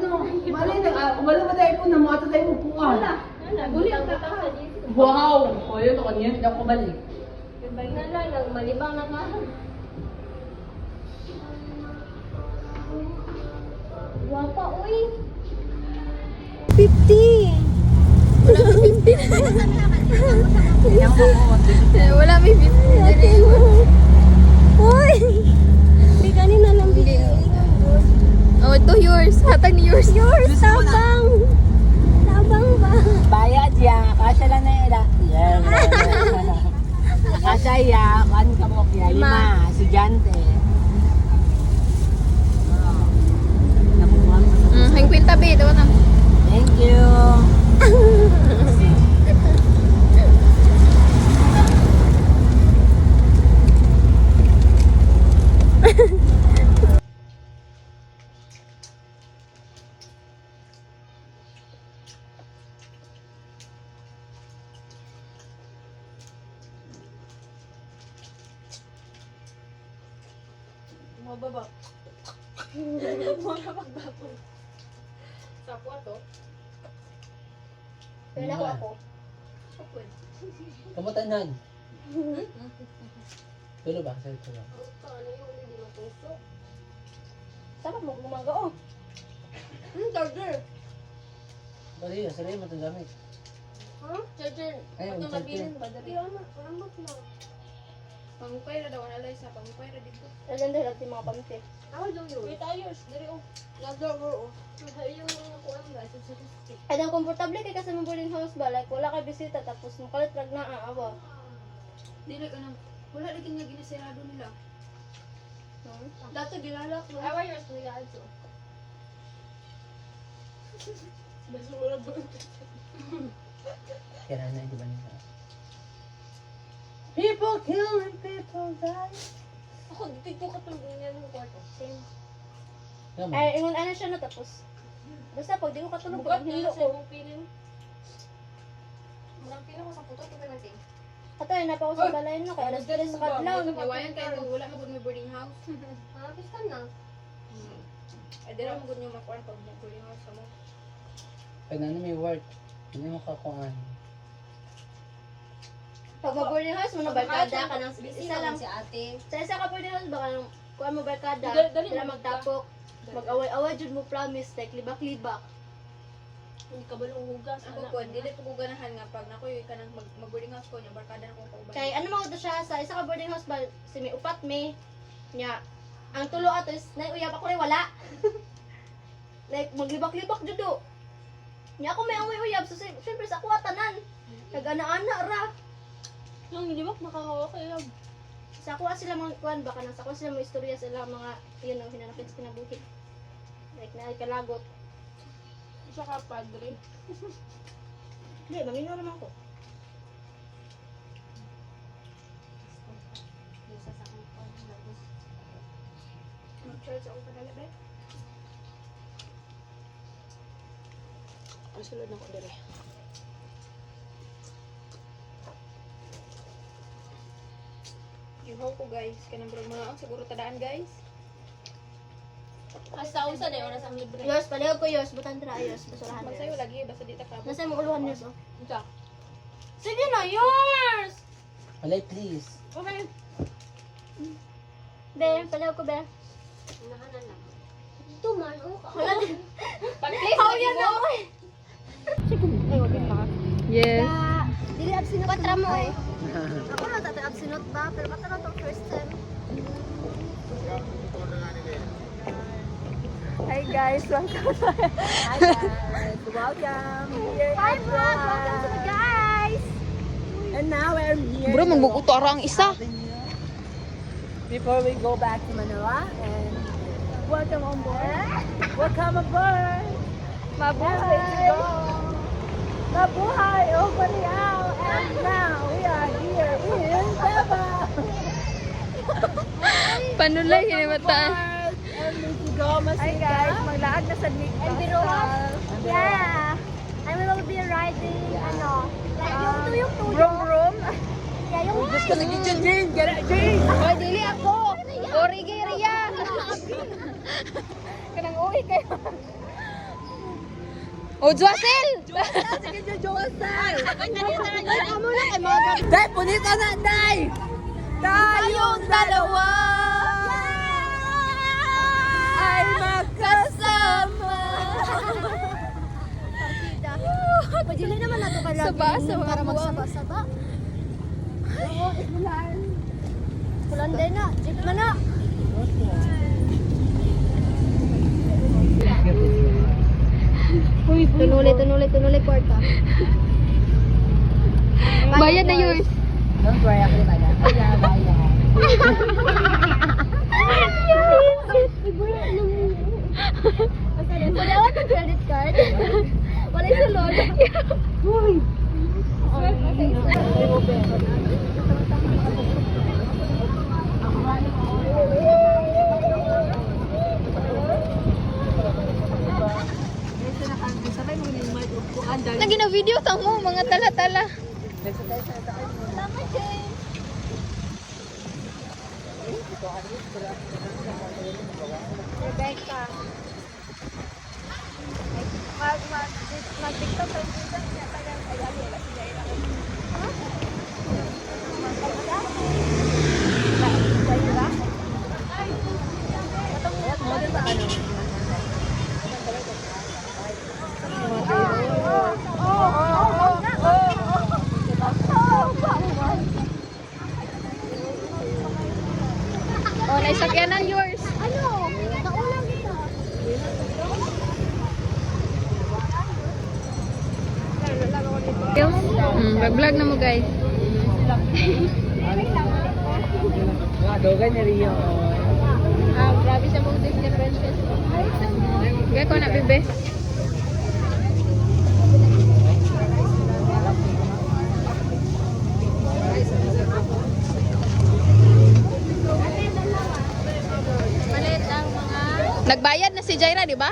no. Malay na, wala ba tayo po na mga tayo po po. Wala. Gulit ka ka. Wow! O yun, ako niya, hindi ako balik. Bag na lang, malibang na ka. Wapa, uy. 50! Wala may 50. Uy! Hindi kanina lang bigay. Oh, ito yours. Hatag ni yours. Yours! Tabang! Tabang ba? Bayad ya, kasya lang na yun. Yan. Kasya ya, kan ka mo kaya lima, estudyante. Hang kwinta be, daw na. Thank you. Mababa. Sa kwarto. Wala ko ako. Kamatanan. Tulo ba? Sa'yo tulo. Ano yung hindi mo puso? Dapat mo gumaga, oh. Charger. Bali, sarili mo itong gamit. Ha? Charger. Ay, ang Itong charger. labilin ba? Dali. Ramot na. Pangupay ra daw, analay sa pangupay ra dito. Naganda natin mga pamite. Ako daw yun. Wait, ayos. Dari oh. Nag-door oh. Yung mga kuwan ba? Sa Ay, ang komportable kay kasi mo boarding house ba? Like, wala kay bisita tapos makalit lag na awa. Dili ka nang. Wala rin nga ginasirado nila. Dato gilalak mo. Awa yours nila also. Basura ba? Kaya na, di ba nila? People killing, people die. Ako, dito ko katulog niya ng kwarto. Same. Naman. Ay, ingon ano siya na tapos. Basta pag di ko katulog, Bukat pag niya hilo sa ko. ibang piling. Marang piling ko sa puto, ito natin. Ato, ay napa ko sa balay no, kaya alas 3 sa kadlaw. Iwayan kayo, wala mo may boarding house. Pistan na. Ay, dira mo niyo makuha pag may boarding house mo. Pag na may work, hindi mo kakuhaan. Pag ma-boarding house mo na barkada ka ng Busy isa lang. si ate. Sa isa ka boarding house, baka nang kuha mo barkada, Dali sila mo magtapok. Mag-away-away, jud mo promise, like libak-libak. Hindi ka balong hugas. Ako po, dili po ko ganahan nga pag nakoy ka nang mag-boarding house ko niya, barkada na ko paubay. Kay ano mo to siya sa isa ka boarding house ba, si may upat may nya. Ang tulo ato is naiuyab ako rin wala. Like maglibak-libak jud do. Nya ako may away uyab so syempre sa kuha tanan. Nag-ana-ana ra. Yung libak makakawa kayo. Sa kuha sila mga kuan baka nasa kuha sila mga istorya sila mga yun know, hinanapin sa kinabuhi. Like na kalagot. Isa ka padre. Hindi, mamino naman ko. Mag-charge ako padala ba? Ang sulod na ko dire. Ihaw ko guys, kanang brog mo na siguro tadaan guys. Hasta unsa day oras ang libre. Yos, palihog ko yos, butan tira yos, basurahan. Magsayo lagi basta di ta ka. Nasa mo uluhan yos, oh. Unsa? Sige na, yours! Palay, please. Okay. Be, palihog ko, be. Nahanan lang. Ito man, oh. Wala din. Pag-place How lagi yan mo. ako eh. Ay, wag yun baka. Yes. Dili absinot patra mo eh. Ako na tatay absinot ba? Pero patra to first time. Hi guys, welcome. Hi guys, welcome. Hi vlog, welcome to the guys. And now we're here. Bro, magbukuto ara ang isa. Before we go back to Manila and welcome on board. Welcome aboard. Mabuhay. Let's go. Mabuhay over now. And now we are here in Davao. Panulay, hinimatan. And let's go, Hi guys, maglaag na sa Nick And Biruan? Yeah. And we will be riding, ano, like yung tuyong tuyong. Brum brum. Yeah, yung Just gonna get you, Jane. Get it, Jane. Hoy, dili ako. Origi riya. Kanang uwi kayo. Oh, Joacel! Sige, Josel! Day, punita na, Day! Tayong dalawa ay magkasama. Pagdili naman nato ka lang. Saba, sa mga para buwang. magsaba-saba. Kulanday na, jeep na na. Tunuli, kwarta. Bayad na yours. Don't worry, ako na lang. Wala ka credit card. Wala yung sulod. Lagi na video tamo mga tala-tala. Tama, James. Rebecca. Mag-tiktok ka dito. Oh, naisakyanan yours. Ano? Naulang kita. Vlog na mo guys. Dogan niya rin yun. Grabe sa mong differences. Kaya ko na bebe. Nagbayad na si Jaira, di ba?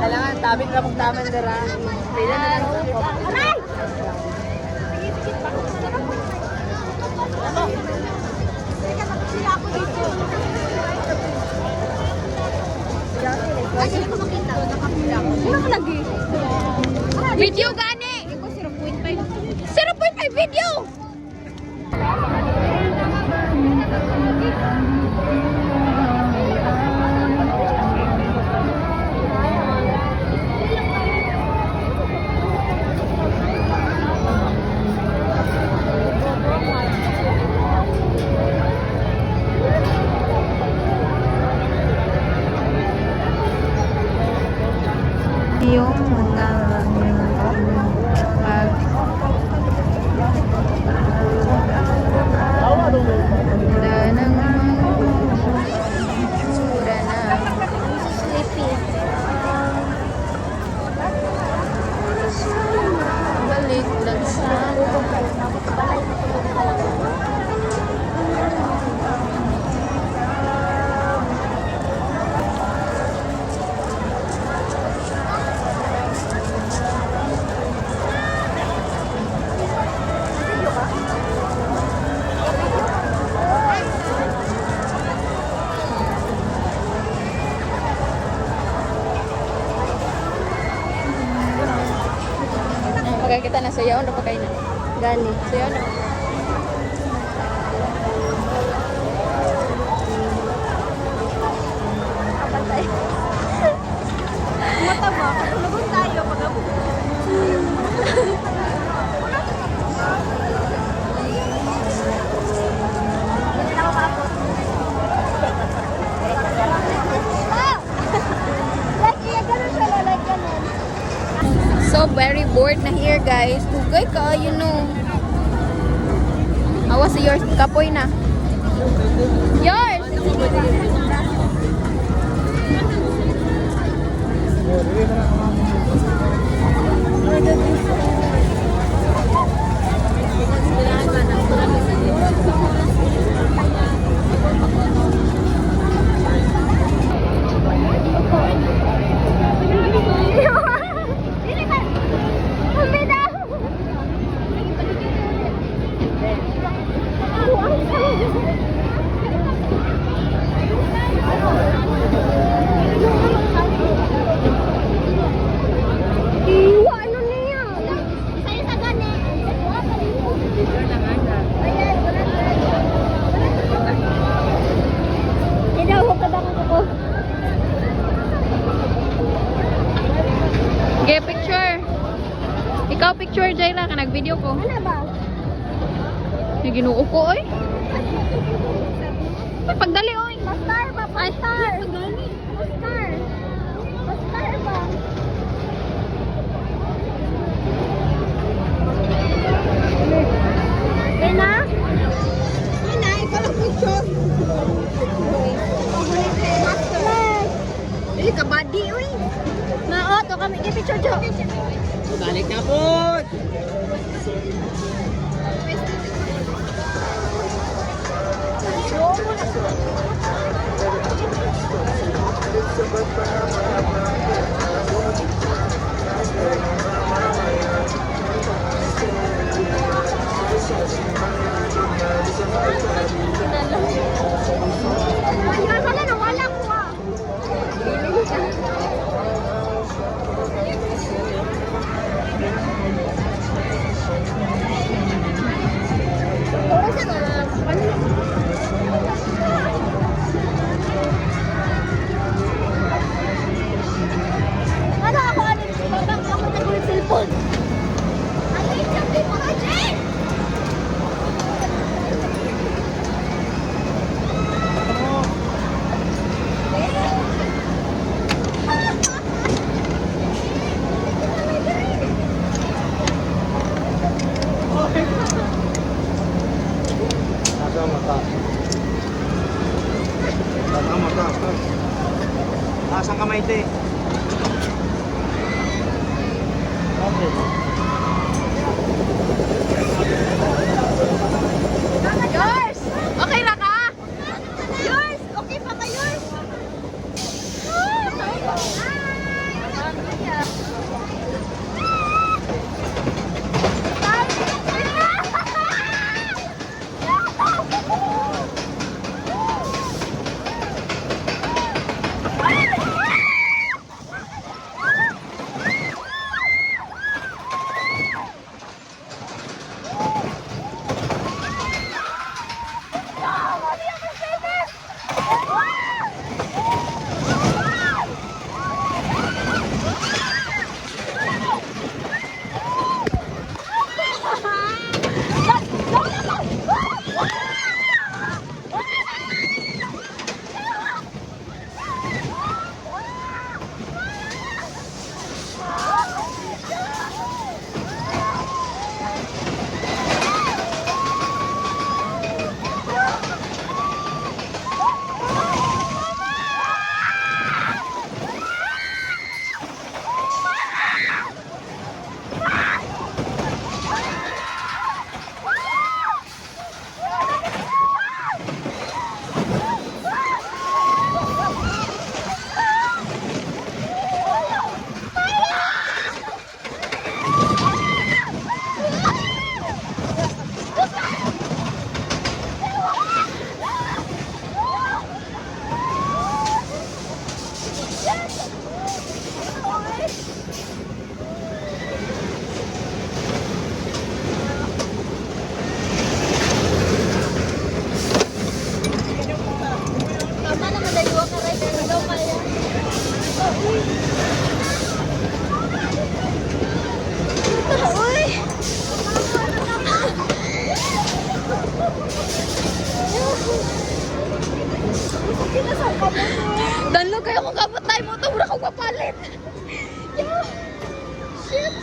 Kailangan, tabit na mong taman dara. Pila na lang. Video gani! 0.5 video! Yung mga ganda ng tsura na balik lang sana. Kita na sayaw na pa kayo na. Gani. Sayaw na. Mataba. Tulungan tayo pag ako. So very bored na here guys. Tugay ka, you know. Awas yours, kapoy na. Yours! Ikaw picture Jaira ka nag-video ko. Ano ba? May ginuo ko oy. Ay, pagdali oy. Pastar ba? Pastar. Pastar. Pastar ba? Pena? Pena, ikaw lang picture. Dili ka body, uy. Maoto kami. Picture, Jo. Balik na po! Wala na, wala ko ah. Ano ako, ano? Babang ako nag-ulit cellphone. Ano yung sabi mo, Jen? Nasa mata. Nasa mata. Nasa kamay ito eh. Okay. Yours! Okay na ka? Yours! Okay pa ba yours? Tama naman dalawa ka rin. Pero daw kaya. Uy! Danlo kayo kung kapatay mo ito. Mura kong mapalit. Shit!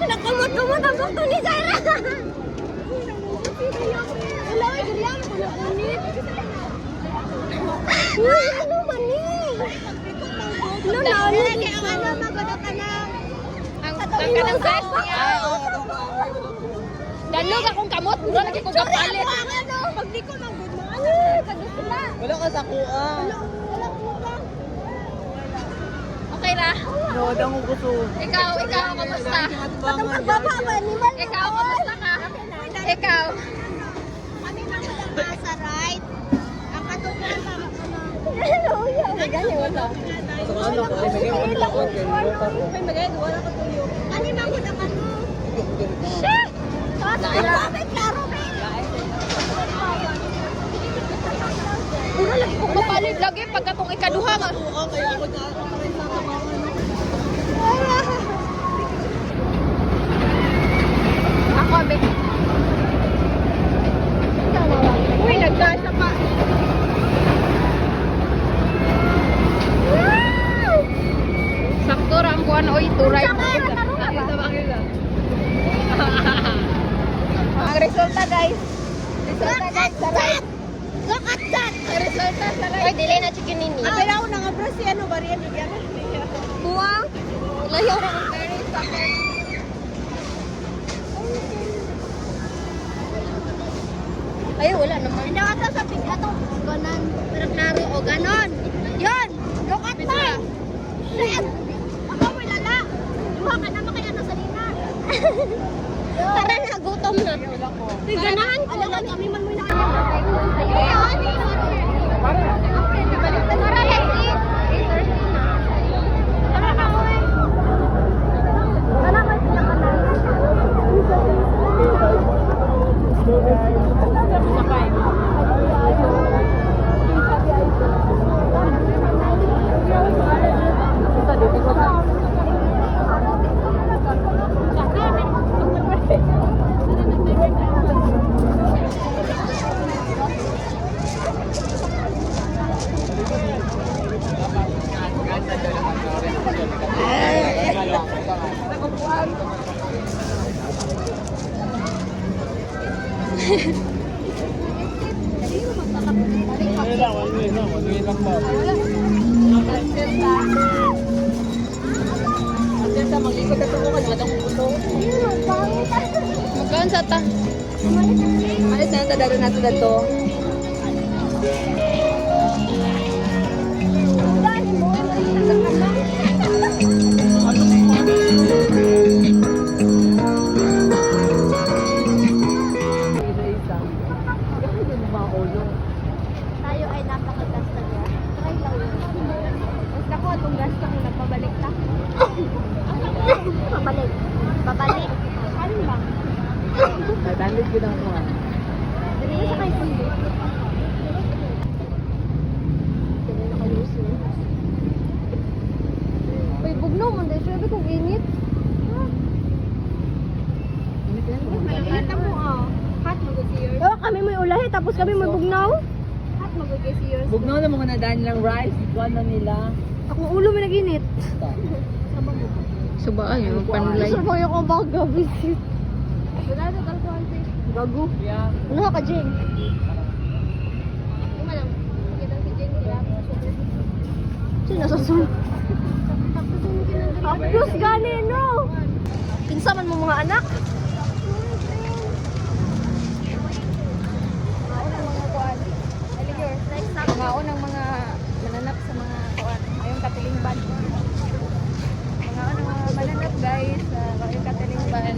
Nakamot-kamot ang bukto ni Zaira! Wala, ganyan. Kunit. Uy, ano man eh? Ano na, ano, magulo ka na. Ang kanang best niya. Danlo ka kung kamot. Mura lagi kong kapalit. Ano, pag di ko magod mo, ano, kagod sila. Wala ka sa kuha. Wala ko ba? Okay na? No, damo ko to. Ikaw, kamusta? Patong pagbaba ba, animal? Ikaw, kamusta ka? Ikaw. Kami mga lang sa right. Ang katutunan pa. Hello, yan. Ganyan, wala. May magay, wala ka tuyo. Ani man ko naman mo. Shit! Ano ba klaro ba? Puro lagi kong mapalit lagi pagka kung ikaduha nga. Ako, abe. Uy, nagkasa pa. Sakto ra ang kuan oy, turay. Ang resulta guys. Resulta guys, saray. Look at that! Ang resulta saray. Oy, dili na chicken nini. Pero ako nga bro si ano ba riyan niya. Buwang. Layo ra ang very sakit. Ay, wala naman. Hindi ata sa pig ato. Ganon. Pero klaro o ganon. Yon! Look at mine! Shit! Ako mo lala. Duha ka naman kaya nasa lina. Para nagutom na. Uy, ganahan ko. Alam kami man mo na kanya. Ayun! Para let's eat. 8:30 na. Tara ka mo eh. Wala ka siya ka na. Magkaan sa ta? Alis na ta daro nato dito. Tayo ay napakagasta niya. Try lang yun. Basta ko itong gasto ko nagpabalik na. Pabalik. Pabalik. Ano ba? Bandit ko lang kuha. Dali sa kay Kundi. Dali na kayo siya. Uy, bugno mo. Dahil sabi kong init. Init mo ah. Hot magod yours. Oh, kami may ulahi tapos kami may bugnaw. Hot magod yours. Bugnaw na mga nadaan nilang rice. Ikuan na nila. Akong ulo may naginit. Suba ay panulay. Gusto ko yung baga, visit. Wala na kalkuhan si. Bago. Yeah. Ano ka, Jing? Yung malam. Kita si Jen kaya Sino nasusunod? Haplos gani, no? Pinsaman mo mga anak? Mga unang mga mananap sa mga kuan. Ayong katilingban. Mga unang mga mananap guys sa ayong katilingban.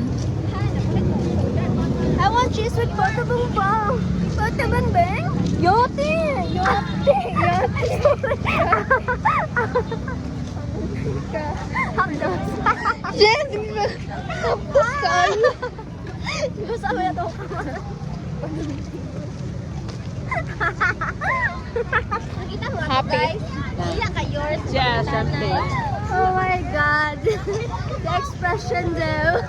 I want cheese with portobong bang. Portobong bang? Yote! Yote! Yote! Haplos. Jen! Tapos ka ano? Gusto mo ito Nakita mo ako, Happy. guys? Iya ka yours. Yeah, syempre. Oh my God. The expression daw.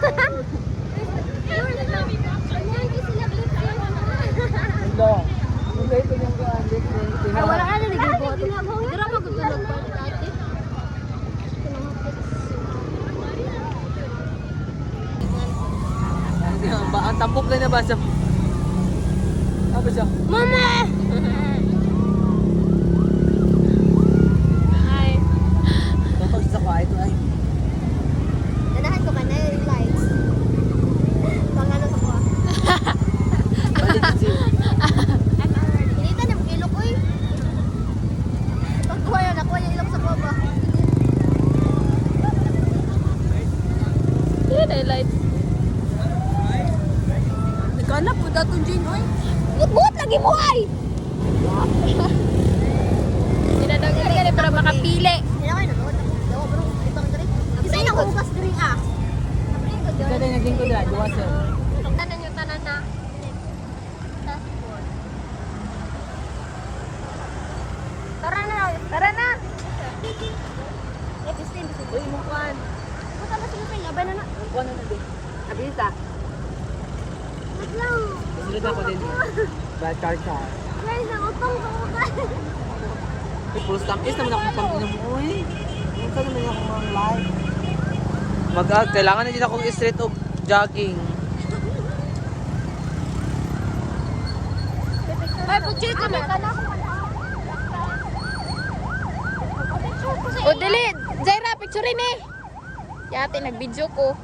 Ito. Mugay ko yung kuha. Ay, wala ka na nag-ibot. Dira magutulog pa natin. Ang tampok na ba sa... Ano siya? Mama! Hi. Tapos sa kuha ito ay... Ganahan ko man na yung lights. Pang ano sa kuha. Balik kasi. Hinita na mag ilok ko eh. Pagkuha yun, nakuha yung ilok sa kuha ba? Yan ay lights. Nagkanap po datong Jane, oy. Buot lagi mo ay! Dinadagan ka para makapili. Hindi na kayo Bukas diri ah. Ito din naging ko dyan, duwa sir. Tanan yung tanan na. Tara na. Tara na! Uy, mukhaan. Buta na sila pala, ba na na. Mukhaan na din. Abisa. Matlaw. Susunod ako din. Ba, char-char. Guys, ang utang ko ka. Uy, puro stampis naman ako pag-inom mo. Uy, minsan naman ako mga live. Kailangan na din akong straight of jogging. Ay, pagchit kami. O, dali! Zaira, picture rin eh! Yate, nag-video ko.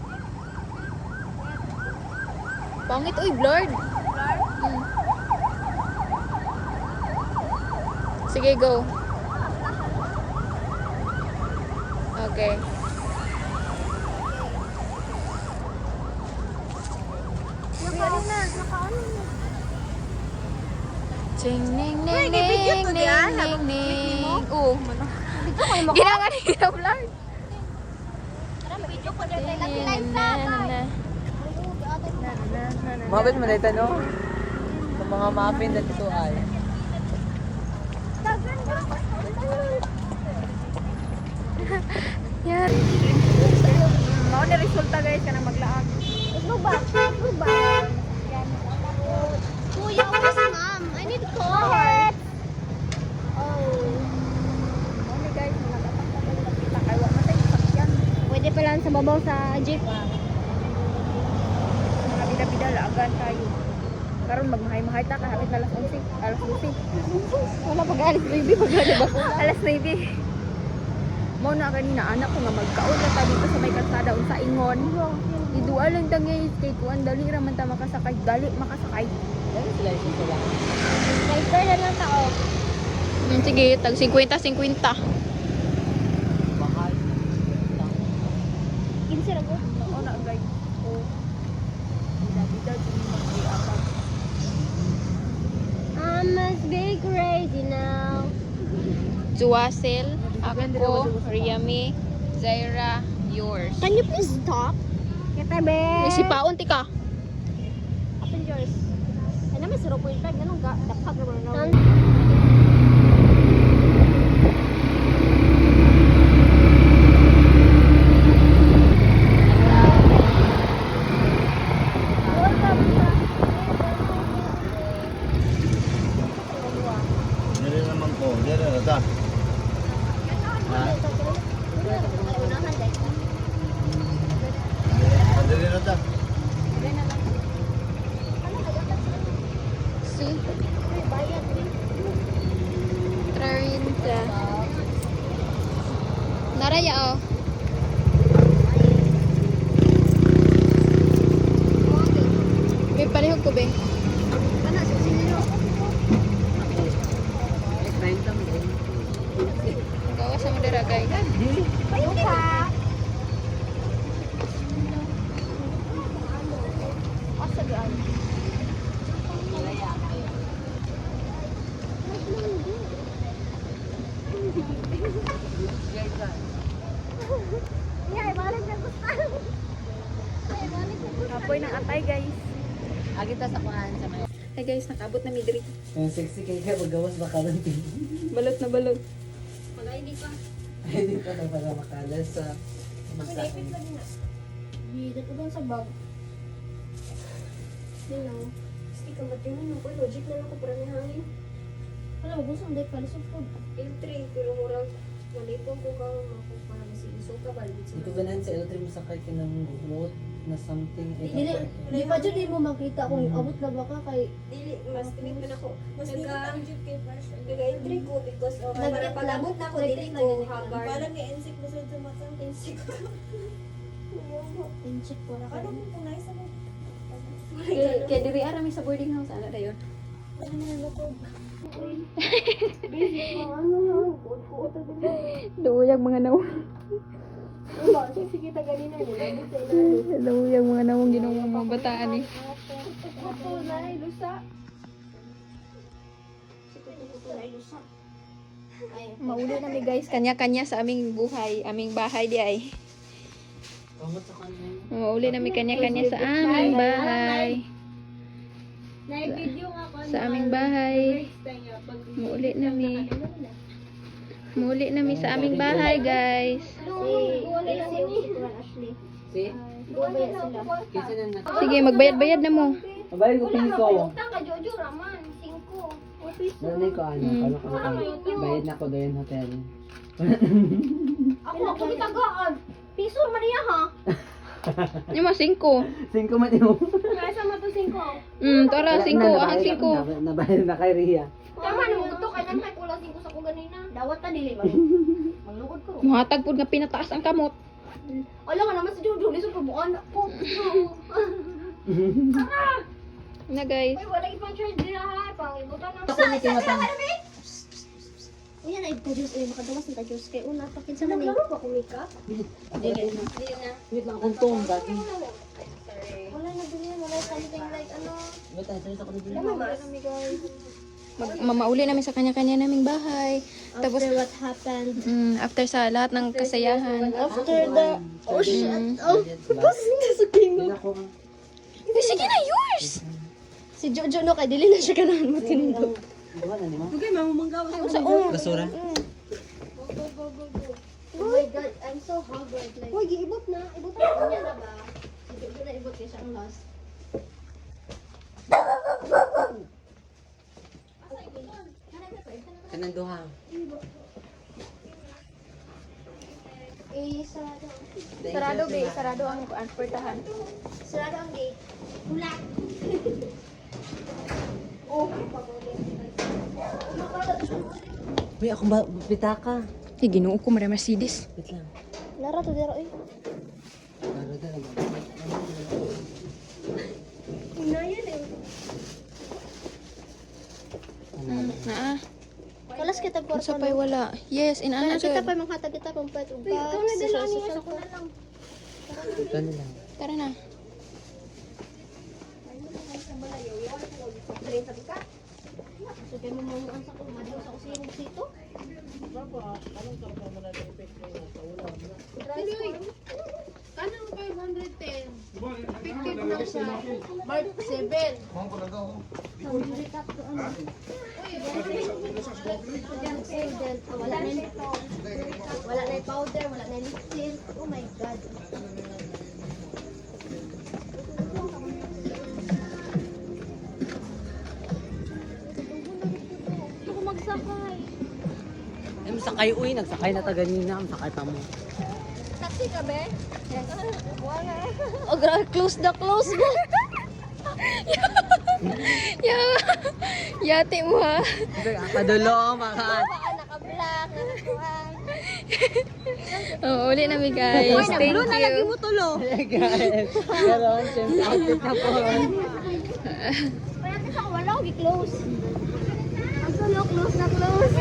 Pangit, uy, blurred. Hmm. Sige, go. Okay. Ching, ning, ning, ning, ning, ning, ning. Oo. Ginanga ni Gira blurred. Video ko dito lagi live sa. Mabit mo na ito, no? Sa mga muffin na dito ay. Yan. Mao ni resulta guys kanang maglaag. Ito ba? Ito ba? Kuya, where's mom? I need cards. Oh. Mao ni guys mga dapat na kita kay wa matay sakyan. Pwede pa lang sa babaw sa jeep. Mga bida-bida laagan tayo. Karon magmahay-mahay ta kahapit na alas 11, alas 12. Wala pag-alis baby, pag-alis ba? Alas 9. Mo na kanina anak ko nga magkaon na ta dito sa may kalsada unsa ingon. Idual lang ta ngay kay kuan dali ra man ta makasakay, dali makasakay. Ano sila yung sila? Driver na lang tao. Sige, tag 50-50. Mahal. Kinsa ra ko? Oo na guys. Oh. Bida-bida din mag-iapag. I must be crazy now. Juwasel, ako, Riami, Zaira, yours. Can you please stop? Kita be. May sipaon ti ka. Open yours. Ay naman 0.5 ganun ka. Dapat naman na. Dili naman ko, dili na ta. Ha? Dili na ta. Si 30. Naraya oh. Be palihog ko be. Kana susi nilo. Gawa sa madara guys. Luka. Asa gaan? Yeah, balik na gusto. Ay, balik na gusto. Kapoy ng atay guys. Agi ta sa kuhaan sa may. Hey guys, nakabot na midri. Yung sexy kay ka magawas ba karantin. Balot na balot. Wala hindi pa. Hindi pa na para makalas sa masakin. Hindi ko doon sa bag. Hello. Stick ang ba't yun ko. Logic na lang ko para may hangin. Wala, gusto mo dahil pala sa food. Entry, pero murag malipong ko ka ako para masiso ka ba? Hindi ko ganahan sa L3 masakay ka ng road na something. Di pa dyan mo makita kung abot na ba ka kay... Dili, mas tinit man ako. Mas dito ang jeep kay Fresh. Nag-entry ko because of Nag- para pag-abot na ako, dili ko haggard. Parang i-insik mo sa tumatang insik ko. Incheck po na Ano mo kung nais ako? Kaya diri arami sa boarding house ana dayon. Ano mo nalutog? Duyag mga nawong. Sige kita ganina nila. Sa ilalim. Duyag mga nawong ginawang mga bataan eh. Ito na lusa. Mauli na mi guys, kanya-kanya sa aming buhay, aming bahay di ay. Uli na may kanya-kanya sa aming bahay. Na-video nga ko. Sa aming bahay. Muuli nami. Muuli nami sa aming bahay, guys. Si? Sige, magbayad-bayad na mo. Mabay ko piso. Utang ka, Jojo, Raman. 5. Nanay ko ano bayad na ko doon hotel. Ako gitagaan. Piso man niya ha. Yung mga 5. 5 man mo. Kaya sa mato 5. Tara, 5. Ahang 5. Nabayad na kay Ria. Tama na mo to kay nang kay kulang 5 sa ko ganina. Dawat ta dili man. Maglugod ko. Muhatag po nga pinataas ang kamot. Ala nga naman si Jojo, lisod pa mo anak ko. Na, guys. Ay wala ipang charge dira ha, pang ibutan ng Ako ni tingatang. Uy, na i-produce eh, makadawas na tayo kay una pakin sa nani. Ano pa kumika? Dili na. Wait lang akong tong dati. Wala na bilhin, wala something like ano. Wait, ay sa ko dili. Mamauli namin sa kanya-kanya naming bahay. Tapos, After what happened. after sa lahat ng kasayahan. After the... Oh, shit. Oh. Dili ako. Sige na, yours! Si Jojo no, kay dili na siya ganahan matindog. Diba na mo? Oh Basura. my God, I'm so haggard. Like, uy, giibot na. Ibot na. Kanya na ba? Si Jojo na ibot kaya siya ang last. Kanang duha. Sarado. Sarado, be. Sarado ang portahan. Sarado ang gate. Wala. Uy, ako ba pitaka? Ginuo ko mara Mercedes. Wait lang. Lara to dero eh. Laro da lang. Naa. Kalas kita Sa kwarto. pa'y wala. Yes, in Kaya kita another. pa manghatag kita pang pwet ug bag. Ito na lang. Tara na. So kay mo mo ang sa ko madiyo sa kusina dito. Kanang 510. Effective na siya. Mark 7. Wala na yung powder, wala na yung lipstick. Oh my God. Ako magsakay. Ay, masakay uy. Nagsakay na ta ganina. Masakay pa mo. Taxi ka, be? Oh, grabe. Close the close mo. Yate mo ha. Padulo, mga. Naka-black, nakakuhan. Uli na mi guys. Thank you. tulo. Guys, pero siyempre outfit na po. Kaya kasi ako wala, close. Ang tulo, close na close.